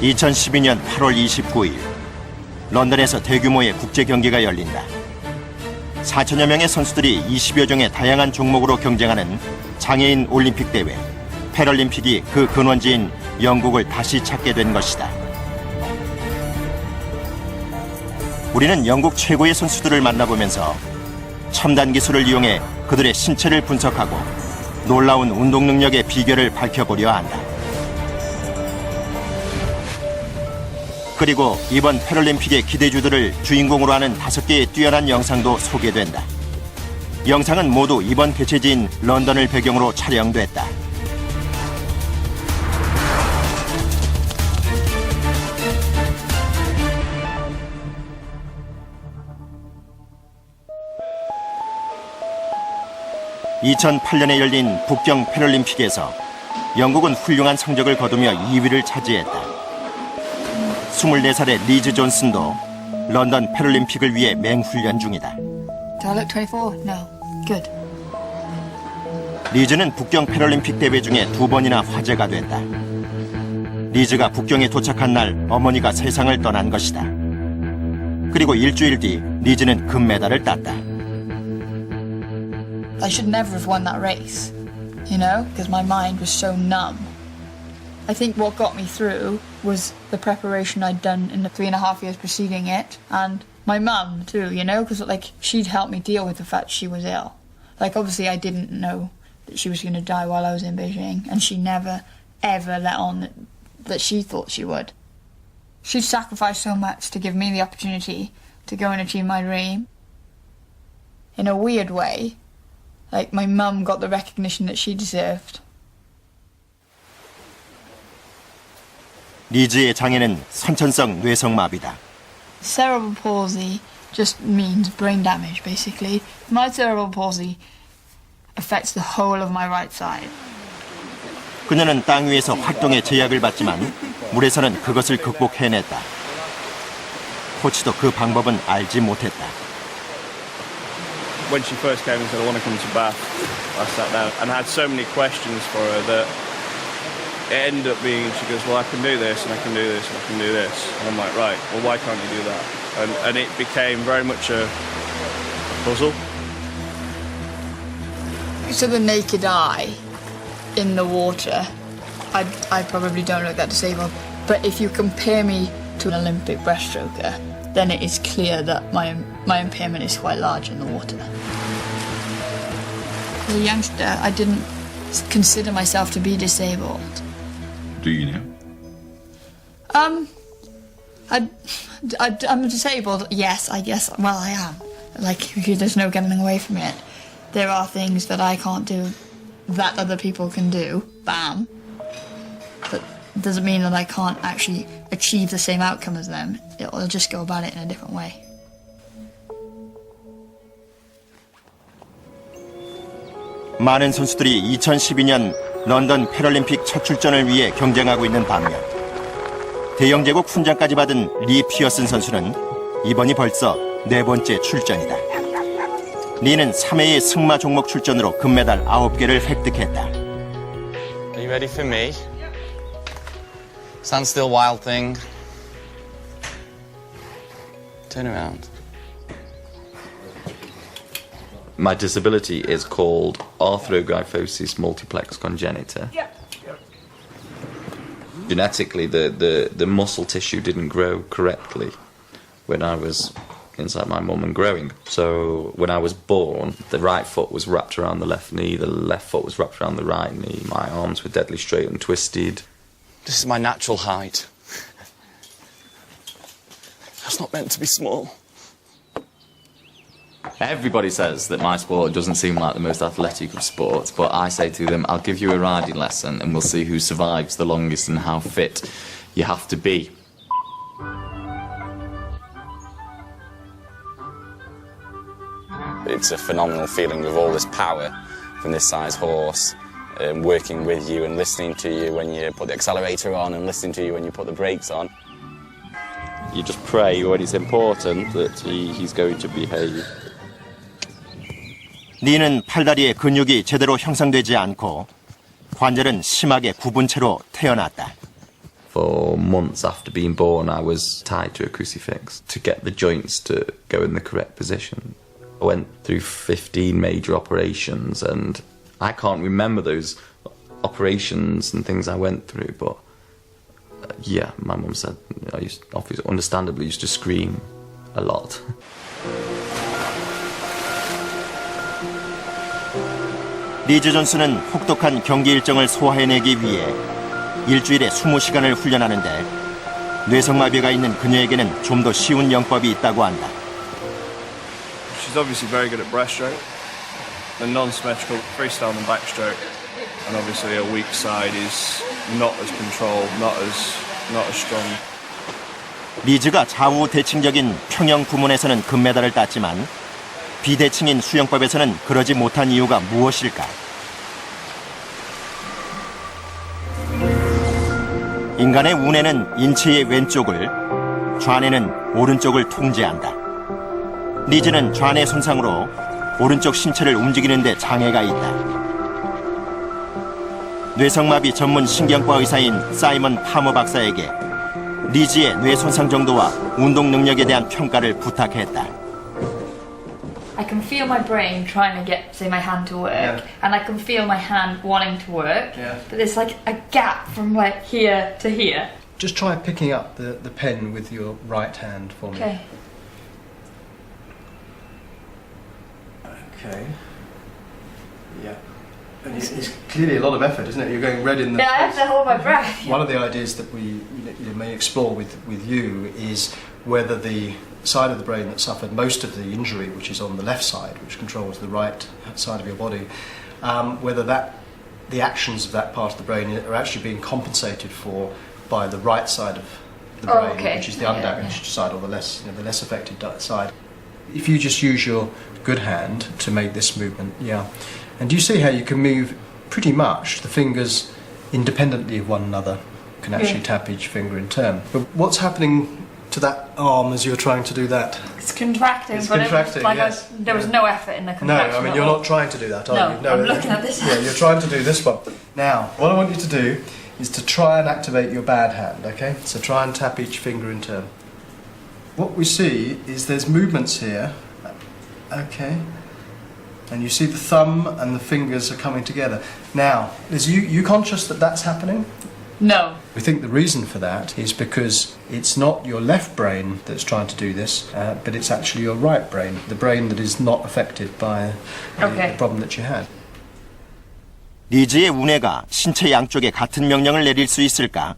2012년 8월 29일 런던에서 대규모의 국제 경기가 열린다. 4천여 명의 선수들이 20여 종의 다양한 종목으로 경쟁하는 장애인 올림픽 대회 패럴림픽이 그 근원지인 영국을 다시 찾게 된 것이다. 우리는 영국 최고의 선수들을 만나보면서 첨단 기술을 이용해 그들의 신체를 분석하고 놀라운 운동 능력의 비결을 밝혀보려 한다. 그리고 이번 패럴림픽의 기대주들을 주인공으로 하는 5개의 뛰어난 영상도 소개된다. 영상은 모두 이번 개최지인 런던을 배경으로 촬영됐다. (2008년에) 열린 북경 패럴림픽에서 영국은 훌륭한 성적을 거두며 2위를 차지했다. 24살의 리즈 존슨도 런던 패럴림픽을 위해 맹훈련 중이다. Do I look 24? No. Good. 리즈는 북경 패럴림픽 대회 중에 2번이나 화제가 됐다. 리즈가 북경에 도착한 날 어머니가 세상을 떠난 것이다. 그리고 일주일 뒤 리즈는 금메달을 땄다. I should never have won that race, you know, because my mind was so numb. I think what got me through was the preparation I'd done in the 3.5 years preceding it, and my mum too, you know, because like she'd helped me deal with the fact she was ill. Like obviously I didn't know that she was going to die while I was in Beijing, and she never ever let on that she thought she would. She'd sacrificed so much to give me the opportunity to go and achieve my dream. In a weird way, like my mum got the recognition that she deserved. 리즈의 장애는 선천성 뇌성마비다. Cerebral palsy just means brain damage, basically. My cerebral palsy affects the whole of my right side. 그녀는 땅 위에서 활동에 제약을 받지만 물에서는 그것을 극복해냈다. 코치도 그 방법은 알지 못했다. When she first came and said, I want to come to Bath, I sat down and had so many questions for her that it ended up being, she goes, well, I can do this, and I can do this, and I can do this. And I'm like, right, well, why can't you do that? And it became very much a puzzle. To the naked eye, in the water, I probably don't look that disabled. But if you compare me to an Olympic breaststroker, then it is clear that my impairment is quite large in the water. As a youngster, I didn't consider myself to be disabled. Do you now? I'm disabled, yes, I guess. Well, I am. Like, there's no getting away from it. There are things that I can't do that other people can do. Bam. But it doesn't mean that I can't actually achieve the same outcome as them. I'll just go about it in a different way. 많은 선수들이 2012년 런던 패럴림픽 첫 출전을 위해 경쟁하고 있는 반면 대영제국 훈장까지 받은 리 피어슨 선수는 이번이 벌써 4번째 출전이다. 리는 3회의 승마 종목 출전으로 금메달 9개를 획득했다. Are you ready for me? Stand still, wild thing. Turn around. My disability is called arthrogryphosis multiplex congenita. Genetically, the muscle tissue didn't grow correctly when I was inside my mum and growing. So when I was born, the right foot was wrapped around the left knee, the left foot was wrapped around the right knee. My arms were deadly straight and twisted. This is my natural height. That's not meant to be small. Everybody says that my sport doesn't seem like the most athletic of sports, but I say to them, I'll give you a riding lesson and we'll see who survives the longest and how fit you have to be. It's a phenomenal feeling with all this power from this size horse, working with you and listening to you when you put the accelerator on and listening to you when you put the brakes on. You just pray when it's important that he's going to behave. 리는 팔다리의 근육이 제대로 형성되지 않고 관절은 심하게 굽은 채로 태어났다. For months after being born, I was tied to a crucifix to get the joints to go in the correct position. I went through 15 major operations, and I can't remember those operations and things I went through, but yeah, my mum said I understandably used to scream a lot. 리즈 존슨은 혹독한 경기 일정을 소화해내기 위해 일주일에 20시간을 훈련하는데 뇌성마비가 있는 그녀에게는 좀 더 쉬운 영법이 있다고 한다. She's obviously very good at breaststroke, the non-symmetrical freestyle and backstroke, and obviously her weak side is not as controlled, not as strong. 리즈가 좌우 대칭적인 평영 부문에서는 금메달을 땄지만 비대칭인 수영법에서는 그러지 못한 이유가 무엇일까? 인간의 우뇌는 인체의 왼쪽을, 좌뇌는 오른쪽을 통제한다. 리즈는 좌뇌 손상으로 오른쪽 신체를 움직이는 데 장애가 있다. 뇌성마비 전문 신경과 의사인 사이먼 파머 박사에게 리즈의 뇌 손상 정도와 운동 능력에 대한 평가를 부탁했다. I can feel my brain trying to get, say, my hand to work, and I can feel my hand wanting to work, but there's like a gap from like here to here. Just try picking up the pen with your right hand for me. Okay. Okay. Yeah. And it's clearly a lot of effort, isn't it? You're going red in the Yeah, I have to hold my breath. One of the ideas that we may explore with you is whether the side of the brain that suffered most of the injury, which is on the left side, which controls the right side of your body, whether the actions of that part of the brain are actually being compensated for by the right side of the brain, which is the undamaged side, or the less affected side. If you just use your good hand to make this movement, and do you see how you can move pretty much the fingers independently of one another, can actually tap each finger in turn. But what's happening to that arm as you're trying to do that? It's contracting, It's but contracting, it was like yes. there was no effort in the No, contraction. I mean you're not trying to do that, are you? No, I'm looking at this. Yeah, you're trying to do this one. Now, what I want you to do is to try and activate your bad hand, okay? So try and tap each finger in turn. What we see is there's movements here, okay? And you see the thumb and the fingers are coming together. Now, is you conscious that that's happening? No. We think the reason for that is because it's not your left brain that's trying to do this, but it's actually your right brain, the brain that is not affected by the problem that you had. 리즈의 우뇌가 신체 양쪽에 같은 명령을 내릴 수 있을까?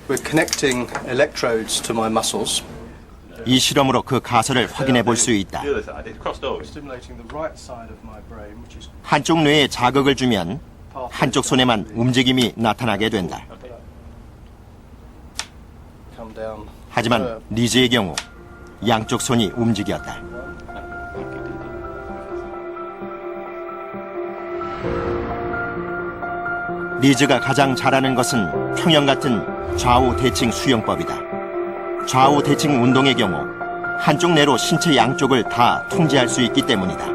We're connecting electrodes to my muscles. 이 실험으로 그 가설을 확인해 볼 수 있다. Stimulating the right side of my brain, which is 한쪽 뇌에 자극을 주면 한쪽 손에만 움직임이 나타나게 된다. come down. 하지만 리즈의 경우 양쪽 손이 움직였다. 리즈가 가장 잘하는 것은 평영 같은 좌우 대칭 수영법이다. 좌우 대칭 운동의 경우 한쪽 뇌로 신체 양쪽을 다 통제할 수 있기 때문이다.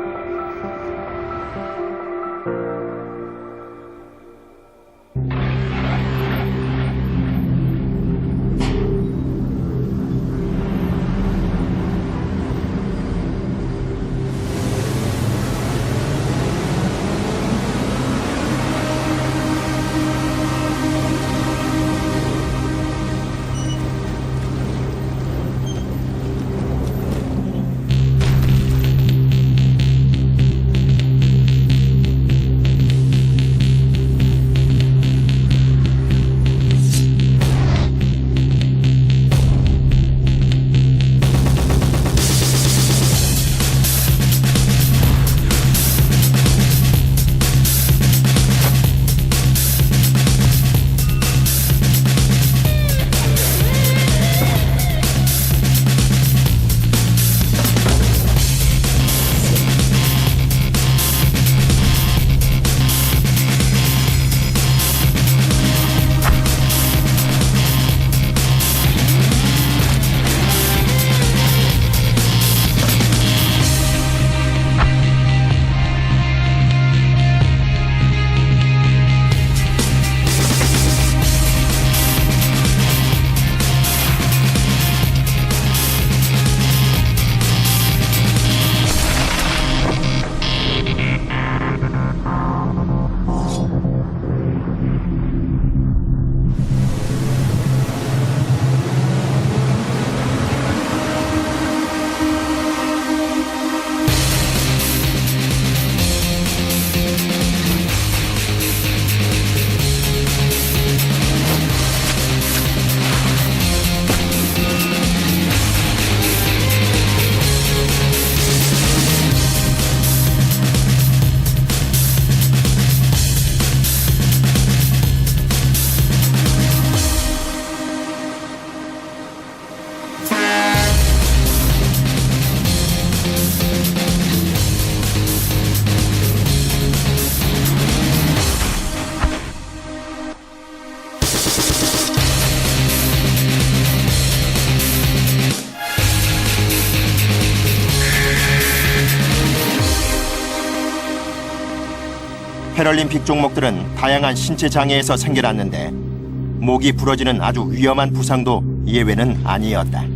패럴림픽 종목들은 다양한 신체 장애에서 생겨났는데 목이 부러지는 아주 위험한 부상도 예외는 아니었다. 1,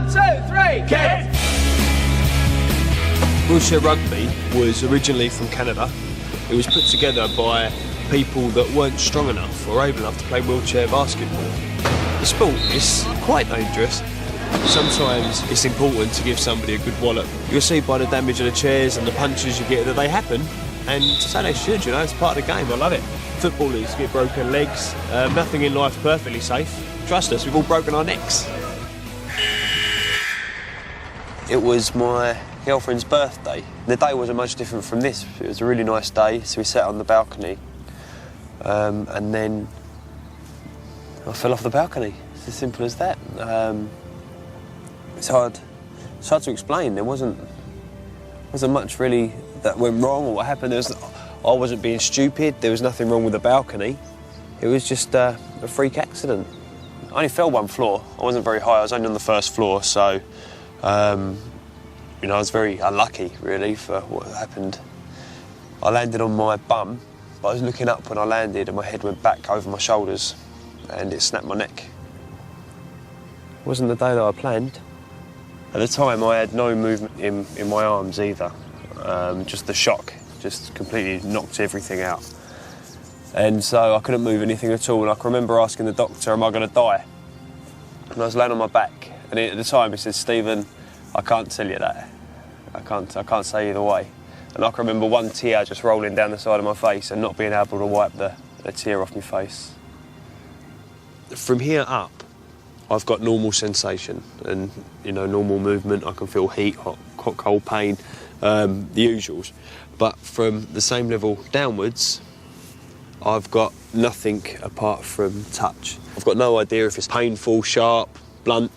2, 3, kick! Wheelchair rugby was originally from Canada. It was put together by people that weren't strong enough or able enough to play wheelchair basketball. The sport is quite dangerous. Sometimes it's important to give somebody a good wallop. You'll see by the damage of the chairs and the punches you get that they happen, and so they should, you know, it's part of the game. I love it. Footballers get broken legs. Nothing in life's perfectly safe. Trust us, we've all broken our necks. It was my girlfriend's birthday. The day wasn't much different from this. It was a really nice day, so we sat on the balcony, and then I fell off the balcony. It's as simple as that. It's hard to explain. There wasn't much really that went wrong or what happened. I wasn't being stupid. There was nothing wrong with the balcony. It was just a freak accident. I only fell one floor. I wasn't very high. I was only on the first floor, so. You know, I was very unlucky, really, for what happened. I landed on my bum, but I was looking up when I landed and my head went back over my shoulders and it snapped my neck. It wasn't the day that I planned. At the time, I had no movement in my arms either. Just the shock just completely knocked everything out. And so I couldn't move anything at all, and I can remember asking the doctor, am I going to die? And I was laying on my back. And at the time he said, Stephen, I can't tell you that. I can't say either way. And I can remember one tear just rolling down the side of my face and not being able to wipe the tear off my face. From here up, I've got normal sensation and, you know, normal movement. I can feel heat, hot, cold, pain, the usuals. But from the same level downwards, I've got nothing apart from touch. I've got no idea if it's painful, sharp, blunt.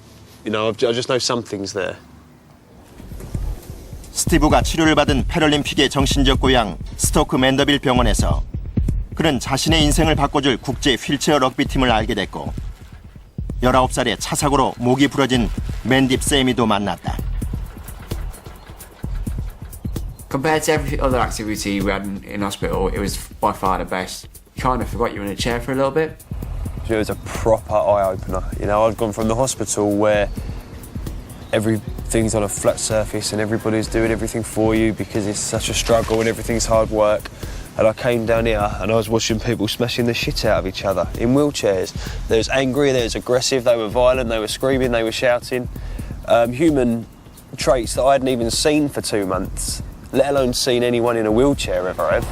You know, I just know something's there. 스티브가 치료를 받은 패럴림픽의 정신적 고향 스토크 맨더빌 병원에서 그는 자신의 인생을 바꿔줄 국제 휠체어 럭비팀을 알게 됐고 19살에 차 사고로 목이 부러진 맨딥 세미도 만났다. Compared to every other activity we had in hospital, it was by far the best. You kind of forgot you were in a chair for a little bit. It was a proper eye-opener. You know, I'd gone from the hospital where everything's on a flat surface and everybody's doing everything for you because it's such a struggle and everything's hard work. And I came down here and I was watching people smashing the shit out of each other in wheelchairs. They was angry, they was aggressive, they were violent, they were screaming, they were shouting. Human traits that I hadn't even seen for 2 months, let alone seen anyone in a wheelchair ever have.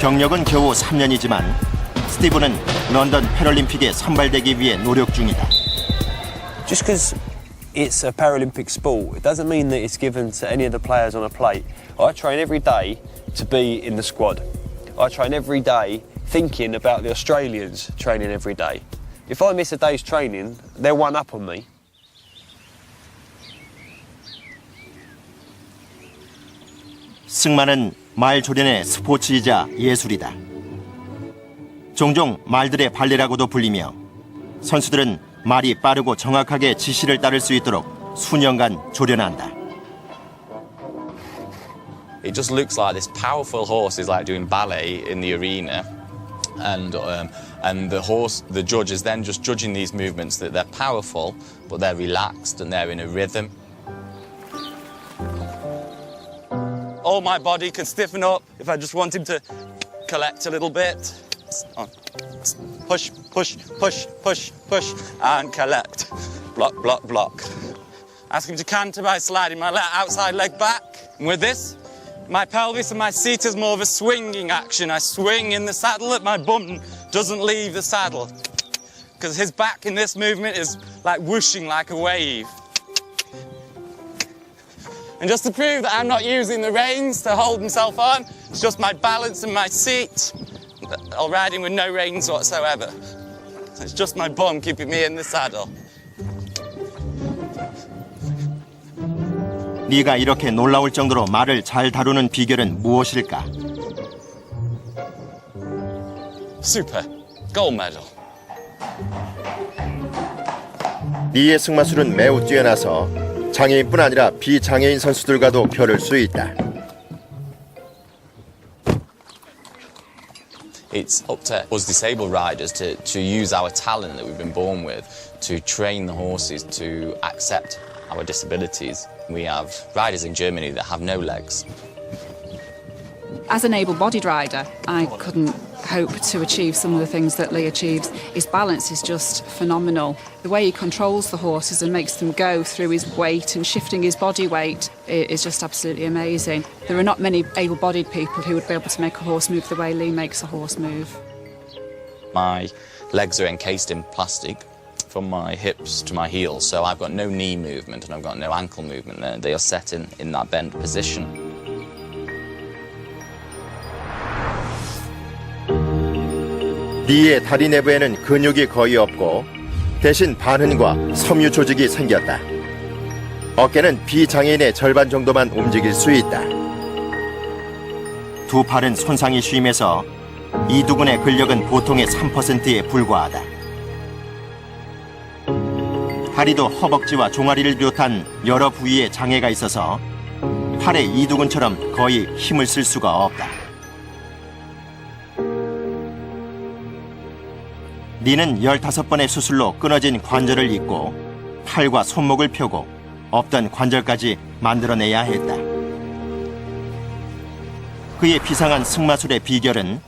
경력은 겨우 3년이지만 스티브는 런던 패럴림픽에 선발되기 위해 노력 중이다. Just because it's a Paralympic sport, it doesn't mean that it's given to any of the players on a plate. I train every day to be in the squad. I train every day thinking about the Australians training every day. If I miss a day's training, they're one up on me. 승마는 말조련의 스포츠이자 예술이다. 종종 말들의 발레라고도 불리며 선수들은 말이 빠르고 정확하게 지시를 따를 수 있도록 수년간 조련한다. It just looks like this powerful horse is like doing ballet in the arena, and the judge is then just judging these movements, that they're powerful, but they're relaxed and they're in a rhythm. All my body can stiffen up if I just want him to collect a little bit. Push, push, push, push, push, and collect. Block, block, block. Ask him to canter by sliding my outside leg back. And with this, my pelvis and my seat is more of a swinging action. I swing in the saddle that my bum doesn't leave the saddle. Because his back in this movement is like whooshing like a wave. And just to prove that I'm not using the reins to hold himself on, it's just my balance and my seat, or riding with no reins whatsoever. It's just my bum keeping me in the saddle. 네가 이렇게 놀라울 정도로 말을 잘 다루는 비결은 무엇일까? Super. Gold medal. 리의 승마술은 매우 뛰어나서 장애인뿐 아니라 비장애인 선수들과도 겨룰 수 있다. It's up to us disabled riders to use our talent that we've been born with to train the horses to accept our disabilities. We have riders in Germany that have no legs. As an able-bodied rider, I couldn't hope to achieve some of the things that Lee achieves. His balance is just phenomenal. The way he controls the horses and makes them go through his weight and shifting his body weight is just absolutely amazing. There are not many able-bodied people who would be able to make a horse move the way Lee makes a horse move. My legs are encased in plastic from my hips to my heels, so I've got no knee movement and I've got no ankle movement. They are set in that bent position. 리의 다리 내부에는 근육이 거의 없고 대신 반흔과 섬유 조직이 생겼다. 어깨는 비장애인의 절반 정도만 움직일 수 있다. 두 팔은 손상이 심해서 이 두근의 근력은 보통의 3%에 불과하다. 다리도 허벅지와 종아리를 비롯한 여러 부위에 장애가 있어서 팔의 이두근처럼 거의 힘을 쓸 수가 없다. 리는 15번의 수술로 끊어진 관절을 잇고 팔과 손목을 펴고 없던 관절까지 만들어내야 했다. 그의 비상한 승마술의 비결은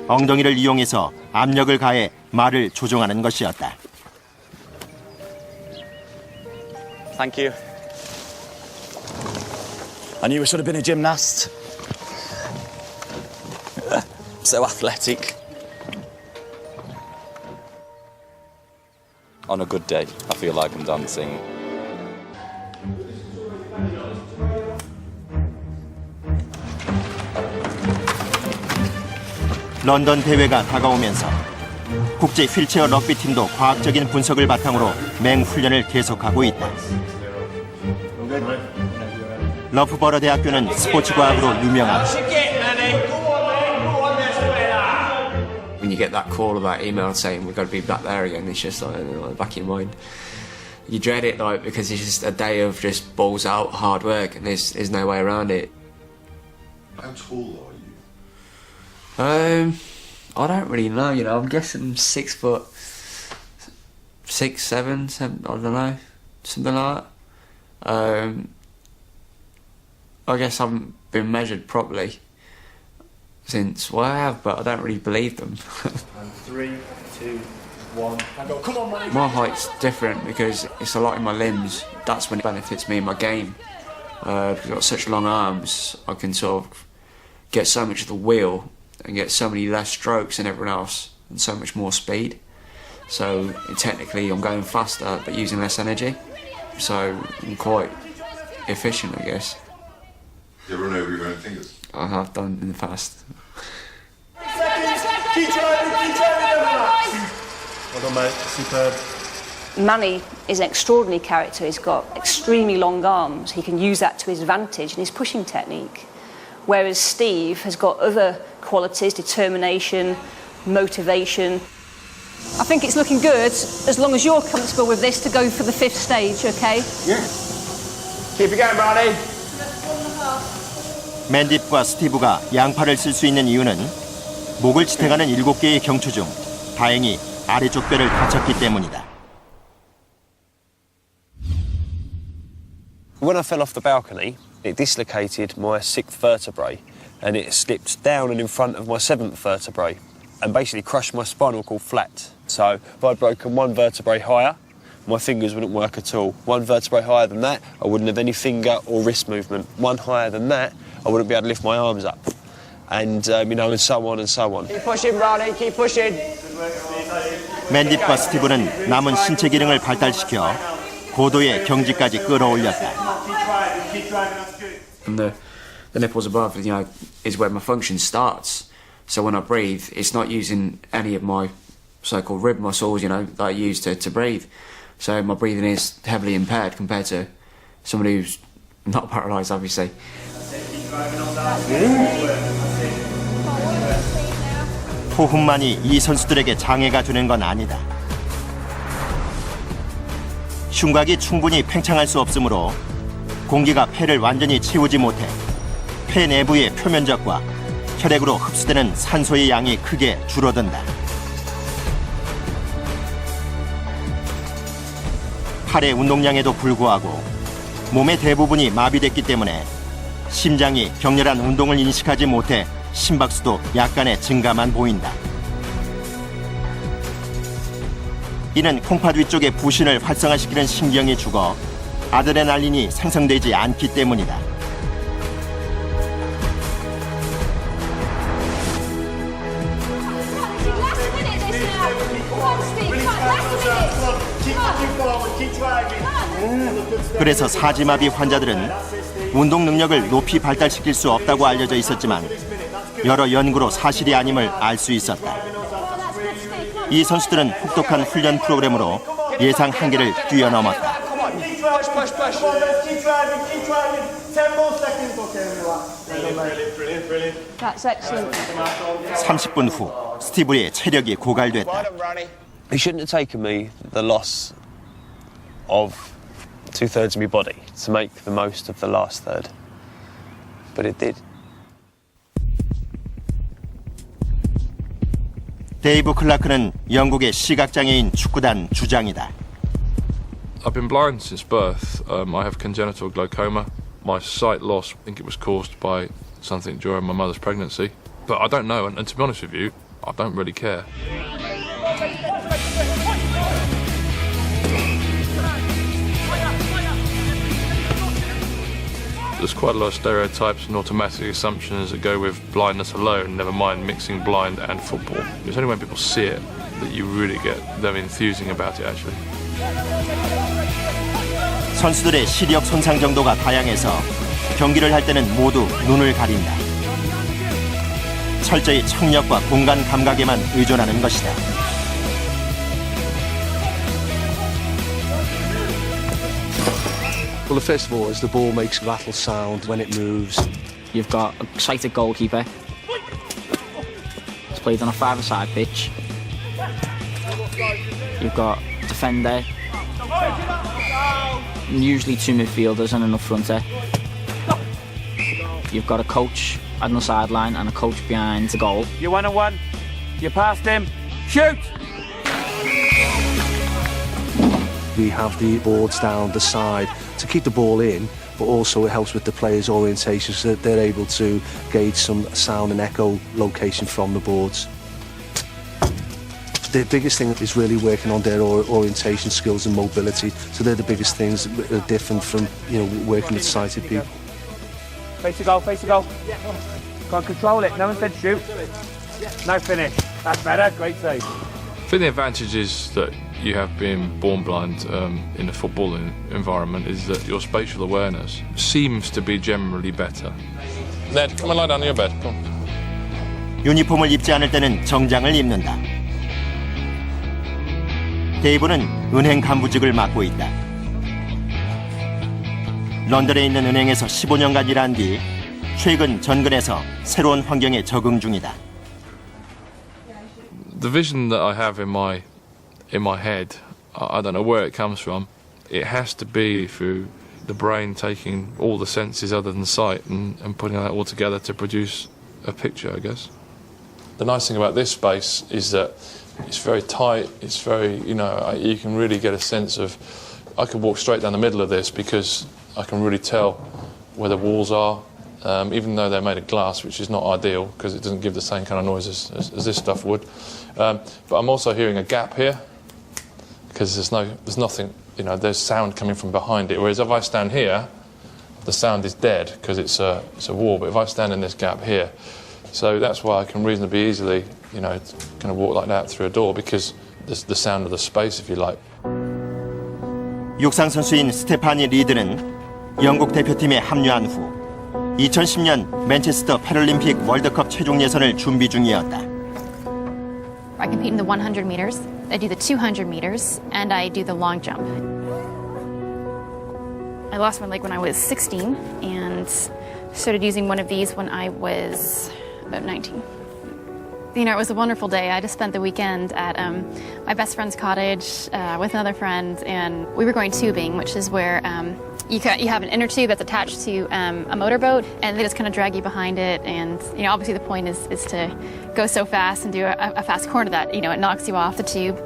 엉덩이를 이용해서 압력을 가해 말을 조종하는 것이었다. Thank you. I knew I should have been a gymnast. So athletic. On a good day, I feel like I'm dancing. 런던 대회가 다가오면서 국제 휠체어 럭비팀도 과학적인 분석을 바탕으로 맹훈련을 계속하고 있다. 러프버러 대학교는 스포츠 과학으로 유명하다. When you get that call or that email saying we've got to be back there again, it's just like in the back of your mind. You dread it like because it's just a day of just balls out hard work and there's no way around it. How tall are you? I don't really know. You know, I'm guessing 6 foot 6, 7, I don't know, something like that. I guess I haven't been measured properly since, well, I have, but I don't really believe them. 3, 2, 1, and go. Come on, man. My height's different because it's a lot in my limbs. That's when it benefits me in my game. Because I've got such long arms, I can sort of get so much of the wheel and get so many less strokes than everyone else and so much more speed. So technically I'm going faster but using less energy. So I'm quite efficient, I guess. You ever run over your own fingers? I have done in the past. Keep driving. Well done, mate. Superb. Manny is an extraordinary character. He's got extremely long arms. He can use that to his advantage in his pushing technique. Whereas Steve has got other qualities, determination, motivation. I think it's looking good as long as you're comfortable with this to go for the 5th stage, okay? Yeah. Keep it going, Barney. 맨딥과 스티브가 양팔을 쓸 수 있는 이유는 목을 지탱하는 7개의 경추 중 다행히 아래쪽 뼈를 다쳤기 때문이다. When I fell off the balcony, it dislocated my 6th vertebrae and it slipped down and in front of my 7th vertebrae and basically crushed my spinal cord flat. So if I'd broken one vertebrae higher, my fingers wouldn't work at all. One vertebrae higher than that, I wouldn't have any finger or wrist movement. One higher than that, I wouldn't be able to lift my arms up. And, and so on and so on. Keep pushing, Barney. Keep pushing. 맨딥과 스티브는 남은 신체 기능을 발달시켜 고도의 경지까지 끌어올렸다. And the nipples above, is where my function starts. So when I breathe, it's not using any of my so-called rib muscles, that I use to breathe. So my breathing is heavily impaired compared to somebody who's not paralysed, obviously. 호흡만이 이 선수들에게 장애가 되는 건 아니다. 흉곽이 충분히 팽창할 수 없으므로 공기가 폐를 완전히 채우지 못해 폐 내부의 표면적과 혈액으로 흡수되는 산소의 양이 크게 줄어든다. 팔의 운동량에도 불구하고 몸의 대부분이 마비됐기 때문에 심장이 격렬한 운동을 인식하지 못해 심박수도 약간의 증가만 보인다. 이는 콩팥 위쪽의 부신을 활성화시키는 신경이 죽어 아드레날린이 생성되지 않기 때문이다. 그래서 사지마비 환자들은 운동 능력을 높이 발달시킬 수 없다고 알려져 있었지만 여러 연구로 사실이 아님을 알 수 있었다. 이 선수들은 혹독한 훈련 프로그램으로 예상 한계를 뛰어넘었다. 30분 후 스티브의 체력이 고갈됐다. It shouldn't have taken me the loss of 2/3 of my body to make the most of the last third, but it did. 데이브 클라크는 영국의 시각장애인 축구단 주장이다. I've been blind since birth. I have congenital glaucoma. My sight loss, I think it was caused by something during my mother's pregnancy. But I don't know, and to be honest with you, I don't really care. There's quite a lot of stereotypes and automatic assumptions that go with blindness alone, never mind mixing blind and football. It's only when people see it that you really get them enthusing about it, actually. 선수들의 시력 손상 정도가 다양해서 경기를 할 때는 모두 눈을 가린다. 철저히 청력과 공간 감각에만 의존하는 것이다. Well, first of all, is the ball makes rattle sound when it moves. You've got a sighted goalkeeper. It's played on a five-a-side pitch. You've got a defender. Usually two midfielders and an up-fronter. You've got a coach on the sideline and a coach behind the goal. You 1-on-1. You passed him. Shoot! We have the boards down the side to keep the ball in, but also it helps with the players' orientation so that they're able to gauge some sound and echo location from the boards. The biggest thing is really working on their orientation skills and mobility. So they're the biggest things that are different from, working with sighted people. Face the goal, face the goal. Can't control it. No one said shoot. No finish. That's better. Great save. I think the advantage is that you have been born blind in a footballing environment is that your spatial awareness seems to be generally better. Ned, come and lie down on your bed. Come on. 유니폼을 입지 않을 때는 정장을 입는다. 데이브는 은행 간부직을 맡고 있다. 런던에 있는 은행에서 15년간 일한 뒤 최근 전근에서 새로운 환경에 적응 중이다. The vision that I have in my head, I don't know where it comes from. It has to be through the brain taking all the senses other than sight and putting that all together to produce a picture, I guess. The nice thing about this space is that it's very tight, it's very, you can really get a sense of, I could walk straight down the middle of this because I can really tell where the walls are, even though they're made of glass, which is not ideal because it doesn't give the same kind of noise as this stuff would. But I'm also hearing a gap here because there's nothing, there's sound coming from behind it. Whereas if I stand here, the sound is dead because it's a wall. But if I stand in this gap here, so that's why I can reasonably easily, kind of walk like that through a door because the sound of the space, if you like. 육상 선수인 스테파니 리드는 영국 대표팀에 합류한 후 2010년 맨체스터 패럴림픽 월드컵 최종 예선을 준비 중이었다. I compete in the 100 meters, I do the 200 meters, and I do the long jump. I lost my leg when I was 16 and started using one of these when I was about 19. You know, it was a wonderful day. I just spent the weekend at my best friend's cottage with another friend, and we were going tubing, which is where you have an inner tube that's attached to a motorboat, and they just kind of drag you behind it. And you know, obviously the point is to go so fast and do a fast corner that, you know, it knocks you off the tube.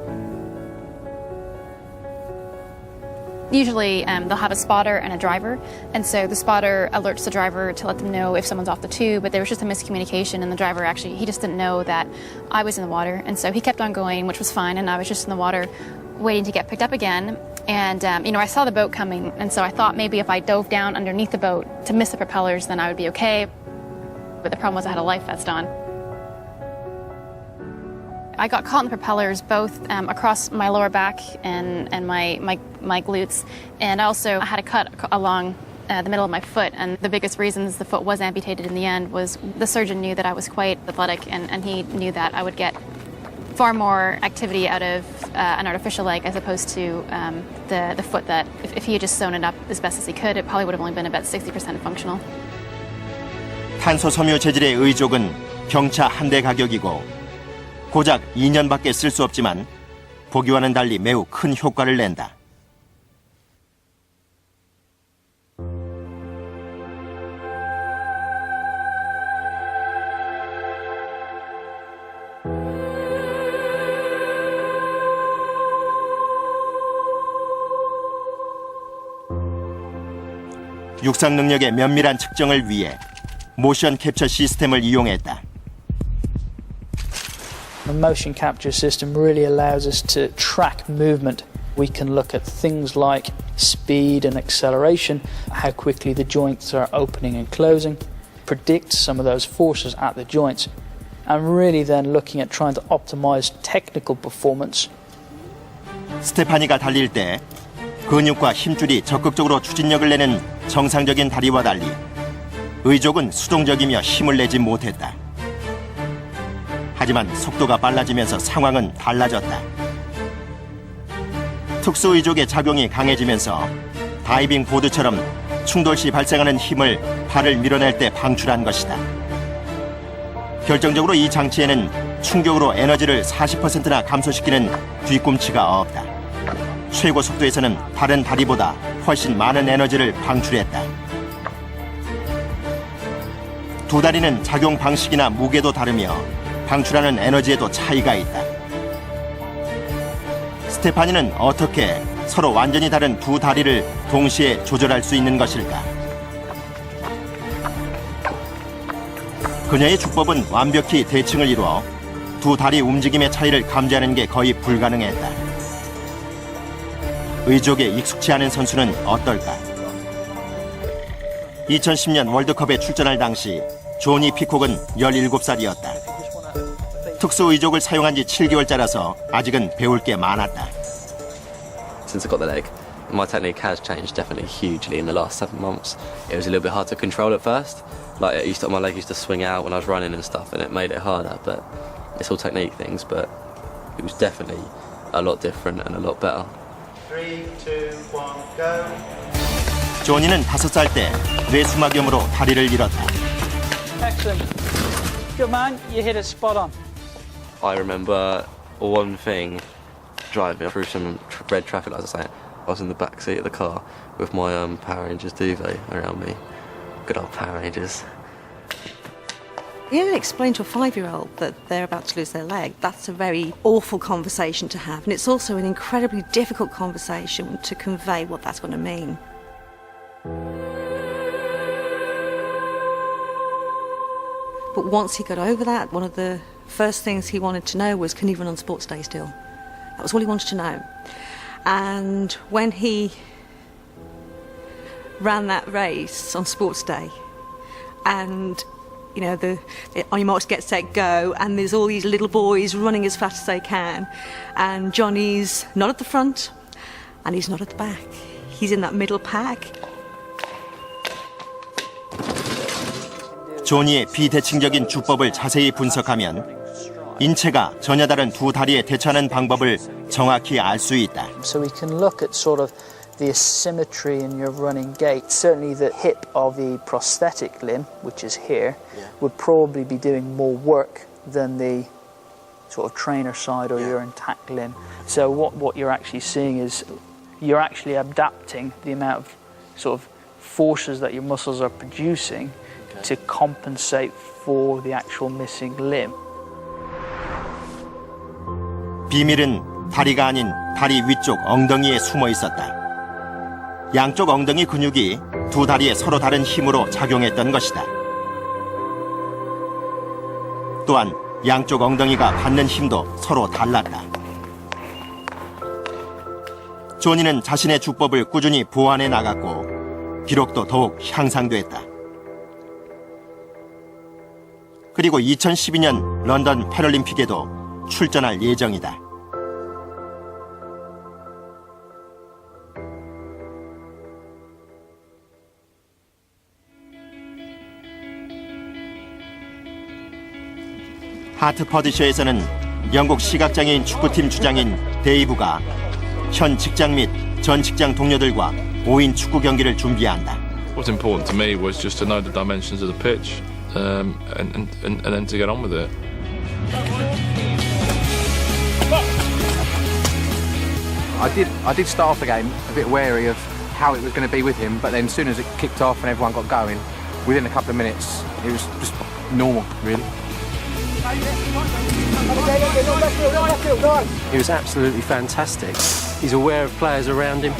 Usually they'll have a spotter and a driver, and so the spotter alerts the driver to let them know if someone's off the tube, but there was just a miscommunication, and the driver actually, he just didn't know that I was in the water, and so he kept on going, which was fine, and I was just in the water waiting to get picked up again. And you know, I saw the boat coming, and so I thought maybe if I dove down underneath the boat to miss the propellers, then I would be okay, but the problem was I had a life vest on. I got caught in the propellers both across my lower back and my glutes, and also I had a cut along the middle of my foot, and the biggest reasons the foot was amputated in the end was the surgeon knew that I was quite athletic, and he knew that I would get far more activity out of an artificial leg as opposed to the foot that if he had just sewn it up as best as he could, it probably would have only been about 60% functional. 탄소 섬유 재질의 의족은 경차 한 대 가격이고 고작 2년밖에 쓸 수 없지만 보기와는 달리 매우 큰 효과를 낸다. 육상 능력의 면밀한 측정을 위해 모션 캡처 시스템을 이용했다. The motion capture system really allows us to track movement. We can look at things like speed and acceleration, how quickly the joints are opening and closing, predict some of those forces at the joints, and really then looking at trying to optimize technical performance. 스테파니가 달릴 때 근육과 힘줄이 적극적으로 추진력을 내는 정상적인 다리와 달리 의족은 수동적이며 힘을 내지 못했다. 하지만 속도가 빨라지면서 상황은 달라졌다. 특수 의족의 작용이 강해지면서 다이빙 보드처럼 충돌 시 발생하는 힘을 발을 밀어낼 때 방출한 것이다. 결정적으로 이 장치에는 충격으로 에너지를 40%나 감소시키는 뒤꿈치가 없다. 최고 속도에서는 다른 다리보다 훨씬 많은 에너지를 방출했다. 두 다리는 작용 방식이나 무게도 다르며 방출하는 에너지에도 차이가 있다. 스테파니는 어떻게 서로 완전히 다른 두 다리를 동시에 조절할 수 있는 것일까? 그녀의 주법은 완벽히 대칭을 이루어 두 다리 움직임의 차이를 감지하는 게 거의 불가능했다. 의족에 익숙치 않은 선수는 어떨까? 2010년 월드컵에 출전할 당시 조니 피콕은 17살이었다. 특수 의족을 사용한 지 7개월째라서 아직은 배울 게 많았다. Since I got the leg, my technique has changed definitely hugely in the last 7 months. It was a little bit hard to control at first. Like my leg used to swing out when I was running and stuff, and it made it harder. But it's all technique things. But it was definitely a lot different and a lot better. 3, 2, 1, go. 조니는 5살 때 뇌수막염으로 다리를 잃었다. Excellent. Good man, you hit it spot on. I remember one thing driving through some red traffic lights. I was in the back seat of the car with my Power Rangers duvet around me. Good old Power Rangers. You don't explain to a 5-year-old that they're about to lose their leg. That's a very awful conversation to have, and it's also an incredibly difficult conversation to convey what that's going to mean. But once he got over that, one of the first things he wanted to know was, can he run on sports day still? That was all he wanted to know. And when he ran that race on sports day, and you know, on your marks, get set, go, and there's all these little boys running as fast as they can, and Johnny's not at the front, and he's not at the back. He's in that middle pack. 조니의 비대칭적인 주법을 자세히 분석하면 인체가 전혀 다른 두 다리에 대처하는 방법을 정확히 알 수 있다. So we can look at sort of the asymmetry in your running gait. Certainly the hip of the prosthetic limb, which is here, would probably be doing more work than the sort of trainer side or you're in tackling. So what you're actually seeing is you're actually adapting the amount of sort of forces that your muscles are producing to compensate for the actual missing limb. 비밀은 다리가 아닌 다리 위쪽 엉덩이에 숨어 있었다. 양쪽 엉덩이 근육이 두 다리에 서로 다른 힘으로 작용했던 것이다. 또한 양쪽 엉덩이가 받는 힘도 서로 달랐다. 조니는 자신의 주법을 꾸준히 보완해 나갔고 기록도 더욱 향상됐다. 그리고 2012년 런던 패럴림픽에도 출전할 예정이다. 하트퍼드셔에서는 영국 시각장애인 축구팀 주장인 데이브가 현 직장 및 전 직장 동료들과 5인 축구 경기를 준비한다. What's important to me was just to know the dimensions of the pitch and then to get on with it. I did start off the game a bit wary of how it was going to be with him, but then as soon as it kicked off and everyone got going, within a couple of minutes, it was just normal, really. He was absolutely fantastic. He's aware of players around him.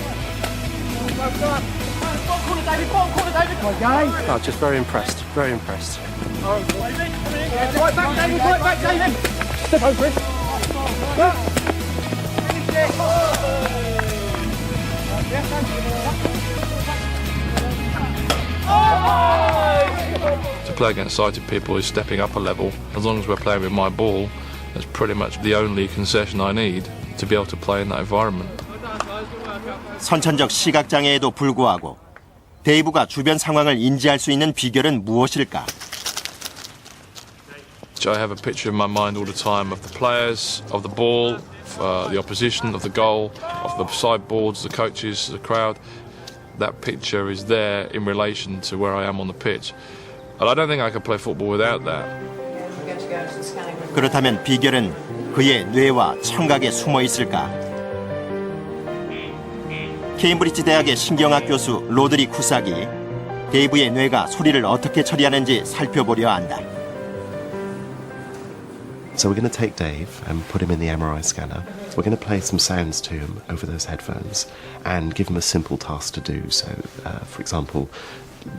Oh, just very impressed, very impressed. To play against sighted people is stepping up a level. As long as we're playing with my ball, that's pretty much the only concession I need to be able to play in that environment. 선천적 시각장애에도 불구하고 데이브가 주변 상황을 인지할 수 있는 비결은 무엇일까? I have a picture in my mind all the time of the players, of the ball, the opposition, of the goal, of the sideboards, the coaches, the crowd. That picture is there in relation to where I am on the pitch. And I don't think I could play football without that. 그렇다면 비결은 그의 뇌와 청각에 숨어 있을까? 케임브리지 대학의 신경학 교수 로드리 쿠삭이 데이브의 뇌가 소리를 어떻게 처리하는지 살펴보려 한다. So we're going to take Dave and put him in the MRI scanner. We're going to play some sounds to him over those headphones and give him a simple task to do. So, for example,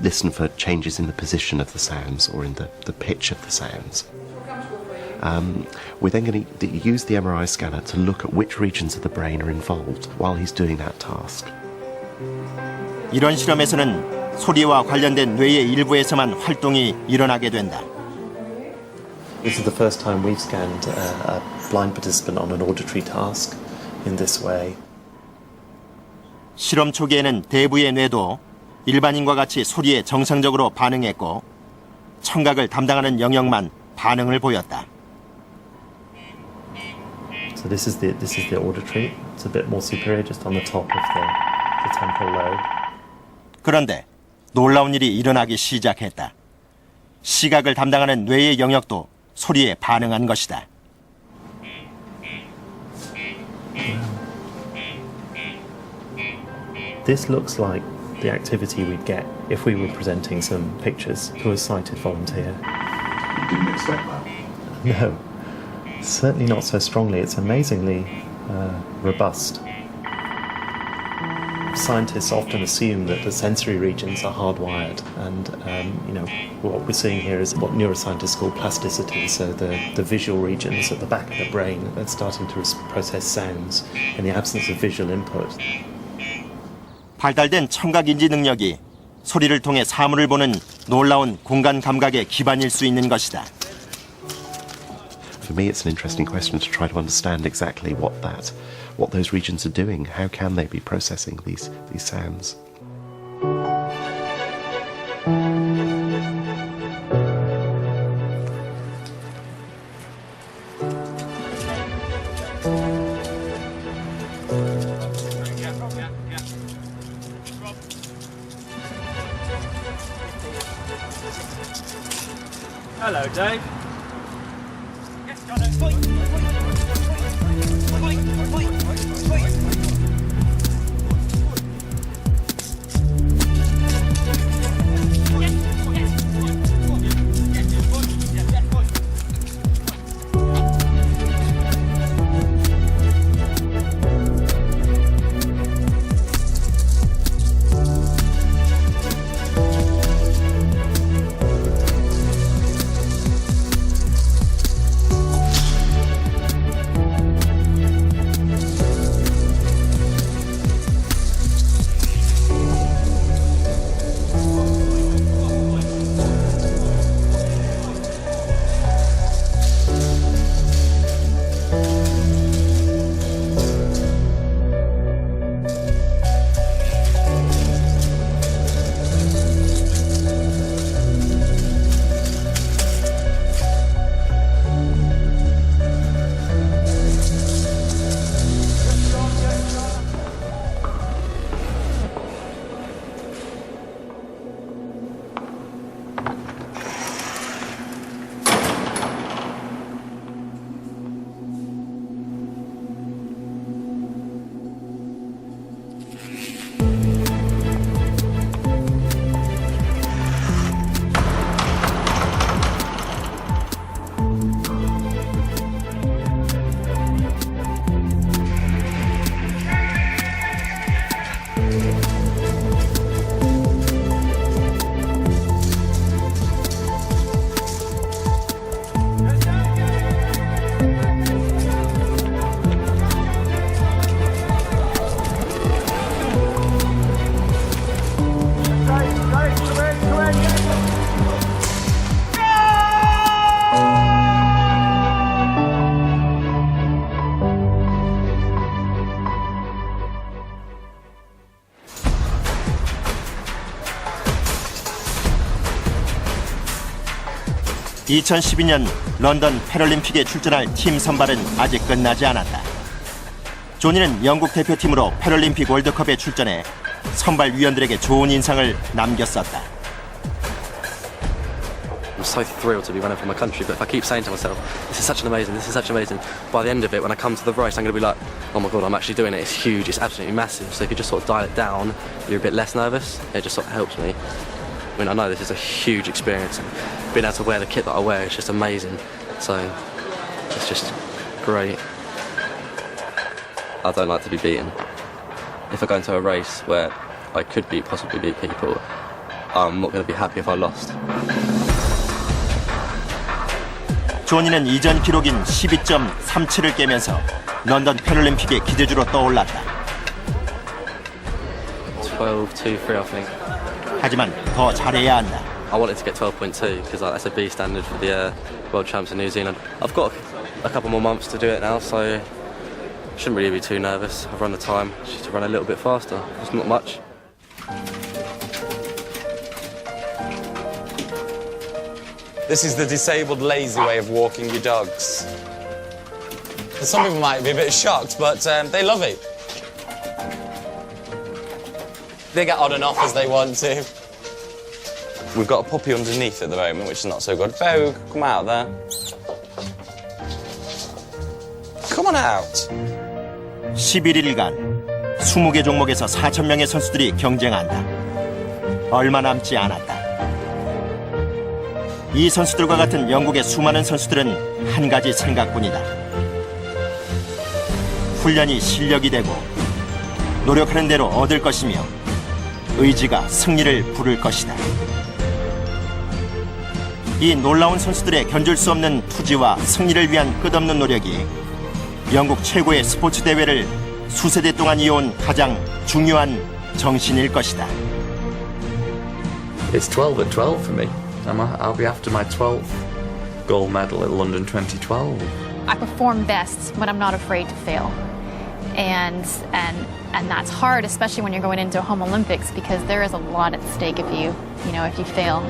listen for changes in the position of the sounds or in the pitch of the sounds. We're then going to use the MRI scanner to look at which regions of the brain are involved while he's doing that task. 이런 실험에서는 소리와 관련된 뇌의 일부에서만 활동이 일어나게 된다. This is the first time we've scanned a blind participant on an auditory task in this way. 실험 초기에는 데이브의 뇌도 일반인과 같이 소리에 정상적으로 반응했고 청각을 담당하는 영역만 반응을 보였다. So this is the auditory. It's a bit more superior, just on the top of the temporal lobe. 그런데 놀라운 일이 일어나기 시작했다. 시각을 담당하는 뇌의 영역도 소리에 반응한 것이다. This looks like the activity we'd get if we were presenting some pictures to a sighted volunteer. You didn't expect that? No, certainly not so strongly. It's amazingly robust. Scientists often assume that the sensory regions are hardwired, and what we're seeing here is what neuroscientists call plasticity. So the visual regions at the back of the brain are starting to process sounds in the absence of visual input. 발달된 청각 인지 능력이 소리를 통해 사물을 보는 놀라운 공간 감각의 기반일 수 있는 것이다. For me, it's an interesting question to try to understand exactly what those regions are doing. How can they be processing these sounds? Hello, Dave. (2012년) 런던 패럴림픽에 출전할 팀 선발은 아직 끝나지 않았다. 조니는 영국 대표팀으로 패럴림픽 월드컵에 출전해 선발 위원들에게 좋은 인상을 남겼었다. I'm so thrilled to be running for my country, but if I keep saying to myself, this is such an amazing, by the end of it, when I come to the race, I'm going to be like, oh my God, I'm actually doing it, it's huge, it's absolutely massive. So if you just sort of dial it down, you're a bit less nervous, it just sort of helps me. I mean, I know this is a huge experience, and being able to wear the kit that I wear is just amazing, so it's just great. I don't like to be beaten. If I go into a race where I could possibly beat people, I'm not going to be happy if I lost. 조니는 이전 기록인 12.37을 깨면서 런던 패럴림픽의 기대주로 떠올랐다. 12.23, I think. 하지만 더 잘해야 한다. I wanted to get 12.2 because that's a B standard for the World Champs in New Zealand. I've got a couple more months to do it now, so shouldn't really be too nervous. I've run the time, just to run a little bit faster. It's not much. This is the disabled, lazy way of walking your dogs. Some people might be a bit shocked, but they love it. They get on and off as they want to. We've got a puppy underneath at the moment, which is not so good. Vogue, come out there. Come on out. 11일간 20개 종목에서 4,000명의 선수들이 경쟁한다. 얼마 남지 않았다. 이 선수들과 같은 영국의 수많은 선수들은 한 가지 생각뿐이다. 훈련이 실력이 되고 노력하는 대로 얻을 것이며 의지가 승리를 부를 것이다. 이 놀라운 선수들의 견줄 수 없는 투지와 승리를 위한 끝없는 노력이 영국 최고의 스포츠 대회를 수세대 동안 이어온 가장 중요한 정신일 것이다. It's 12 at 12 for me. I'll be after my 12th gold medal at London 2012. I perform best when I'm not afraid to fail. And that's hard, especially when you're going into home Olympics, because there is a lot at stake if you fail.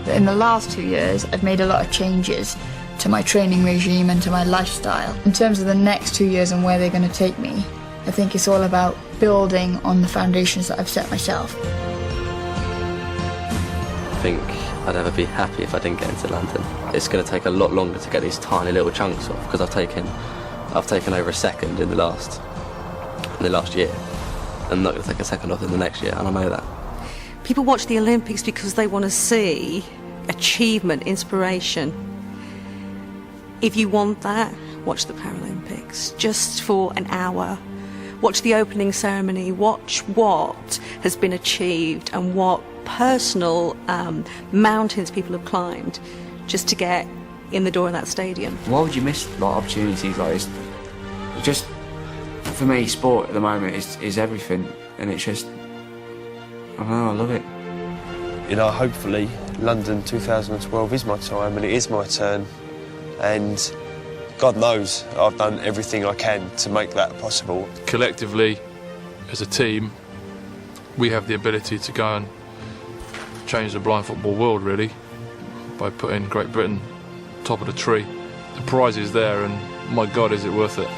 In the last 2 years, I've made a lot of changes to my training regime and to my lifestyle. In terms of the next 2 years and where they're going to take me, I think it's all about building on the foundations that I've set myself. I think I'd ever be happy if I didn't get into London. It's going to take a lot longer to get these tiny little chunks off because I've taken over a second in the last year. I'm not going to take a second off in the next year, and I know that. People watch the Olympics because they want to see achievement, inspiration. If you want that, watch the Paralympics just for an hour. Watch the opening ceremony, watch what has been achieved and what personal mountains people have climbed just to get in the door of that stadium. Why would you miss opportunities like this? Just, for me, sport at the moment is everything, and it's just, I don't know, I love it. You know, hopefully London 2012 is my time and it is my turn, and God knows I've done everything I can to make that possible. Collectively, as a team, we have the ability to go and change the blind football world, really, by putting Great Britain top of the tree. The prize is there, and my God, is it worth it.